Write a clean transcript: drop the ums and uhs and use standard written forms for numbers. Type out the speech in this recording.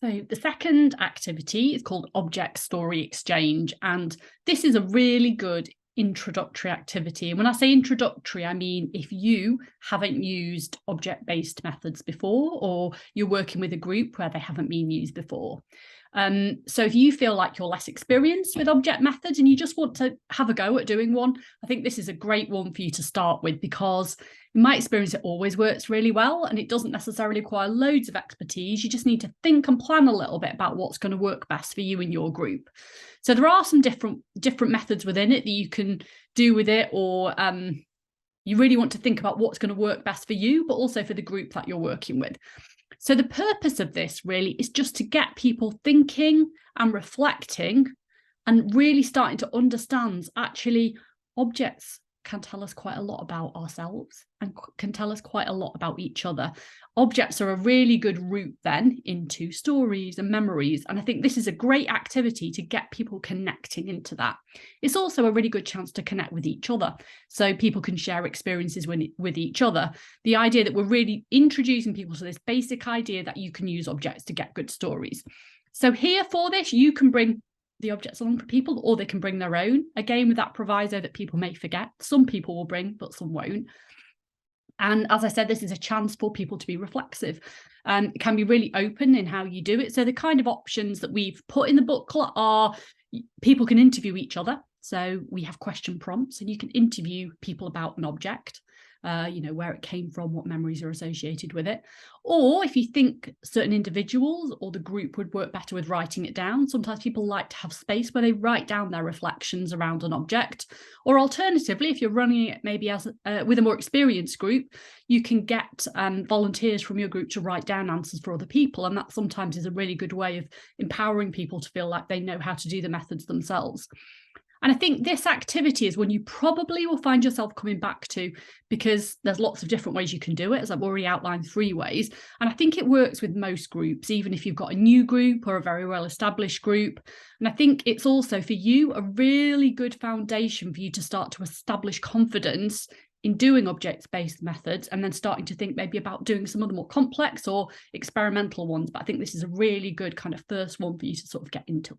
So the second activity is called Object Story Exchange, and this is a really good introductory activity. And when I say introductory, I mean if you haven't used object-based methods before, or you're working with a group where they haven't been used before. So if you feel like you're less experienced with object methods and you just want to have a go at doing one, I think this is a great one for you to start with, because in my experience, it always works really well, and it doesn't necessarily require loads of expertise. You just need to think and plan a little bit about what's going to work best for you and your group. So there are some different methods within it that you can do with it, or you really want to think about what's going to work best for you, but also for the group that you're working with. So the purpose of this really is just to get people thinking and reflecting and really starting to understand actually objects can tell us quite a lot about ourselves and can tell us quite a lot about each other. Objects are a really good route then into stories and memories. And I think this is a great activity to get people connecting into that. It's also a really good chance to connect with each other, so people can share experiences with each other. The idea that we're really introducing people to this basic idea that you can use objects to get good stories. So here for this, you can bring the objects along for people, or they can bring their own, again with that proviso that people may forget. Some people will bring, but some won't. And as I said, this is a chance for people to be reflexive. It can be really open in how you do it. So the kind of options that we've put in the booklet are people can interview each other. So we have question prompts and you can interview people about an object, where it came from, what memories are associated with it. Or if you think certain individuals or the group would work better with writing it down, sometimes people like to have space where they write down their reflections around an object. Or alternatively, if you're running it maybe as with a more experienced group, you can get volunteers from your group to write down answers for other people. And that sometimes is a really good way of empowering people to feel like they know how to do the methods themselves. And I think this activity is one you probably will find yourself coming back to, because there's lots of different ways you can do it, as I've already outlined 3 ways. And I think it works with most groups, even if you've got a new group or a very well-established group. And I think it's also for you a really good foundation for you to start to establish confidence in doing object-based methods, and then starting to think maybe about doing some of the more complex or experimental ones. But I think this is a really good kind of first one for you to sort of get into.